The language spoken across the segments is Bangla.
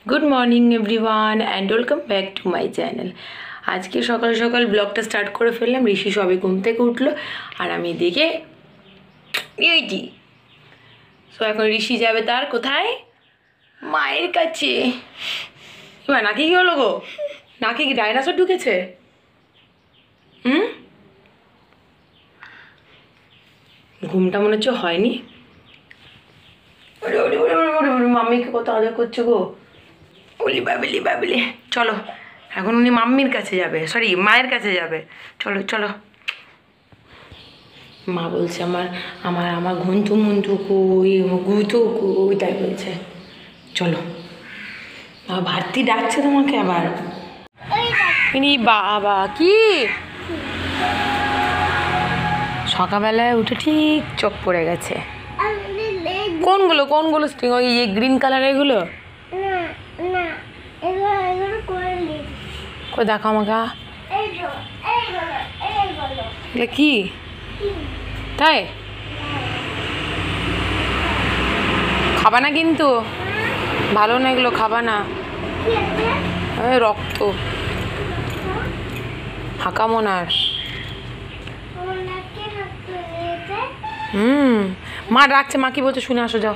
Good morning everyone and welcome back to my channel. আজকে সকাল সকাল ব্লগটা স্টার্ট করে ফেললাম। ঋষি সবে ঘুম থেকে উঠলো আর আমি দেখে এইটি। সো এখন ঋষি যাবে তার কোথায়? মায়ের কাছে। এবার নাকি কি হলো গো? নাকি কি ডাইনোসর ঢুকেছে? ঘুমটা মনে হচ্ছে হয়নি। মাম্মিকে কত আদর করছো গো। বলি বাবলি বাবলি। চলো এখন উনি মাম্মির কাছে যাবে, সরি মায়ের কাছে যাবে। চলো চলো। মা বলছে আমার আমার আমার ঘুন্থু মুন্থু কই, গুথু কই, তাই বলছে। চলো ভারতী ডাকছে তোমাকে আবার। বাবা কি সকালবেলায় উঠে ঠিক চোখ পড়ে গেছে। কোনগুলো কোনগুলো স্ট্রিং? ওই গ্রিন কালারের গুলো? কই দেখো আমাকে। এগুলো কি তাই? খাবা না কিন্তু, ভালো না এগুলো, খাবা না। রক্ত হাঁকামোনার। মা ডাকছে, মা কি বলছে শুনে আসো, যাও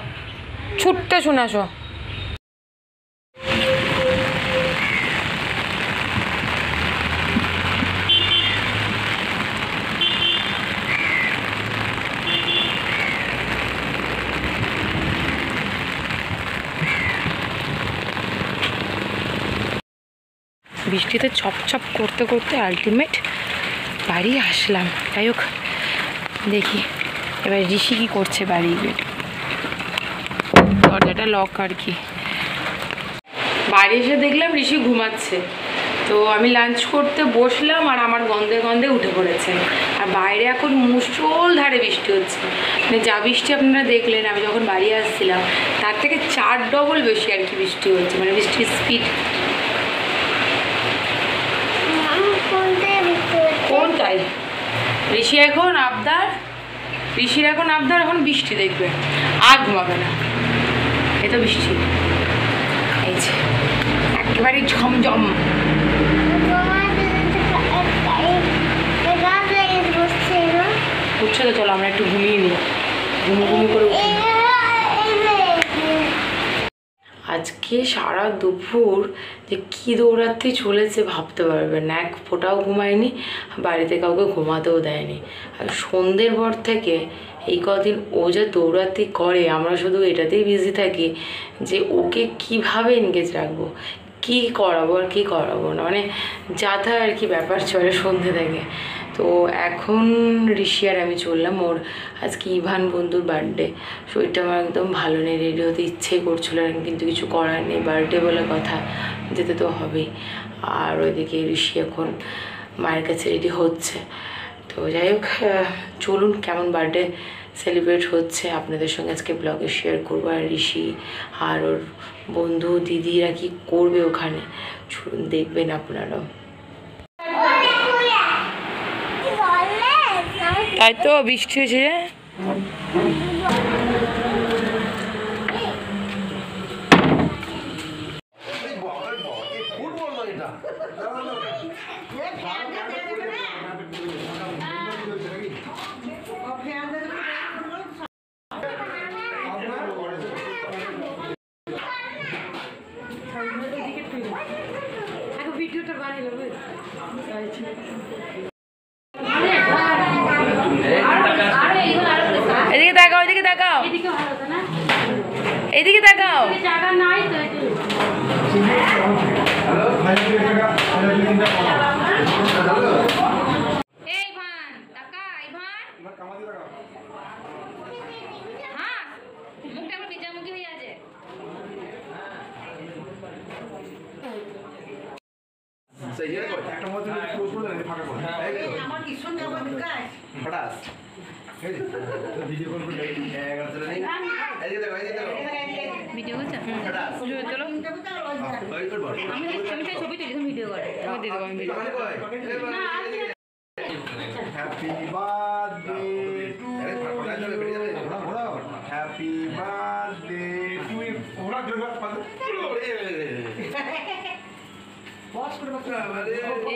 ছুটতে শুনে আসো। বৃষ্টিতে ছপ করতে করতে আলটিমেট বাড়ি আসলাম। যাই হোক দেখি এবার ঋষি কি করছে বাড়ি গিয়ে। দরজাটা লক আর কি। বাড়ি এসে দেখলাম ঋষি ঘুমাচ্ছে। তো আমি লাঞ্চ করতে বসলাম আর আমার গন্ধে গন্ধে উঠে পড়েছে। আর বাইরে এখন মুষলধারে বৃষ্টি হচ্ছে। মানে যা বৃষ্টি আপনারা দেখলেন আমি যখন বাড়ি আসছিলাম তার থেকে 4 ডবল বেশি আর কি বৃষ্টি হচ্ছে, মানে বৃষ্টির স্পিড। কোনটাই? ঋষির এখন আবদার এখন বৃষ্টি দেখবে, আর ঘুমাবে না। এই তো বৃষ্টি, এই যে একেবারে ঝমঝম। উঠছে তো, চলো আমরা একটু ঘুমিয়ে নিই। ঘুমু করে উঠি। আজকে সারা দুপুর যে কী দৌড়াতে চলেছে ভাবতে পারবেন না। এক ফোঁটাও ঘুমায়নি, বাড়িতে কাউকে ঘুমাতেও দেয়নি। আর সন্ধ্যের পর থেকে এই কদিন ও যে দৌড়াতে করে, আমরা শুধু এটাতেই বিজি থাকি যে ওকে কিভাবে এনগেজ রাখবো, কী করাবো আর কী করাবো না, মানে যাতা আর কি ব্যাপার চলে সন্ধ্যে থেকে। তো এখন ঋষি আর আমি চললাম। ওর আজকে ইভান বন্ধুর বার্থডে। শরীরটা আমার একদম ভালো নেই, রেডি হতে ইচ্ছেই করছিলো না, কিন্তু কিছু করার নেই, বার্থডে বলে কথা, যেতে তো হবেই। আর ওইদিকে ঋষি এখন মায়ের কাছে রেডি হচ্ছে। তো যাই হোক চলুন কেমন বার্থডে সেলিব্রেট হচ্ছে আপনাদের সঙ্গে আজকে ব্লগে শেয়ার করবো। আর ঋষি আর ওর বন্ধু দিদিরা কি করবে ওখানে, চলুন দেখবেন আপনারাও। তাই তো বৃষ্টি হয়েছে। ভিডিওটা বানিয়ে এদিকে তাকাও, এদিকে তাকাও, এদিকে তাকাও। ভিডিও করছো? ছবি তুলি, ভিডিও করে happy birthday to happy birthday to.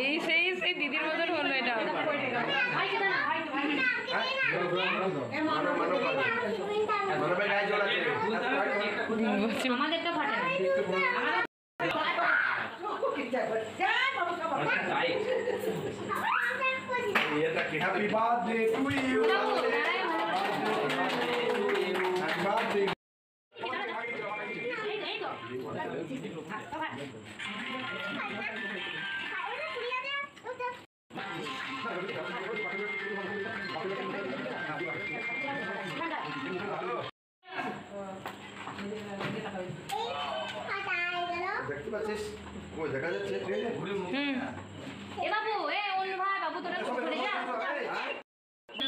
এই সেই সেই দিদির মতন হলো এটা। Happy birthday to you. Happy birthday. দেখতে পাচ্ছিস ওই দেখা যাচ্ছে ট্রেনে এ বাবু এ ওই ভাই বাবু তোরা চলে যা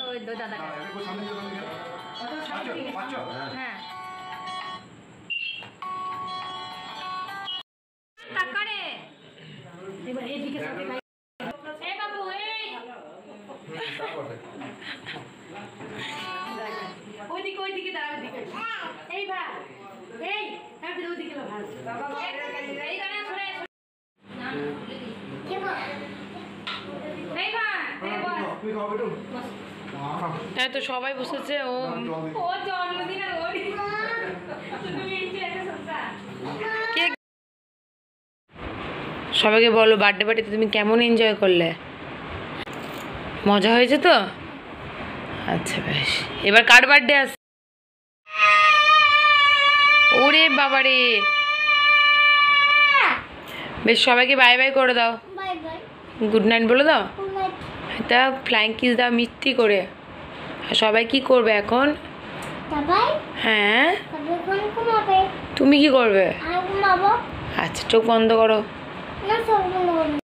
ওই দাদা হ্যাঁ কাকারে এবার এদিকে সাথে এ বাবু এই ওইদিকে দাঁড়া ওইদিকে এই ভাই এই আপনি ওইদিকে ভালো বাবা এই গানা শুনে না কে বল এই ভাই এই বল তুই খাবে তো হ্যাঁ তো সবাই বসেছে। ও জন্মদিন আর ওই তুমি এই যে একটা সস্তা কেক সবাইকে বলো বার্থডে পার্টিতে তুমি কেমন এনজয় করলে? মজা হয়েছে তো? আচ্ছা বেশ, এবার কার বার্থডে আছে? ওরে বাবারে, বেশ সবাইকে বাই বাই করে দাও, বাই বাই গুড নাইট বলে দাও। বাই এটা ফ্লাইং কিস দাও মিষ্টি করে। আর সবাই কি করবে এখন? সবাই হ্যাঁ সবাই কোন ঘুমাবে তুমি কি করবে? আমি ঘুমাবো আচ্ছা চোখ বন্ধ করো। না সব বন্ধ করো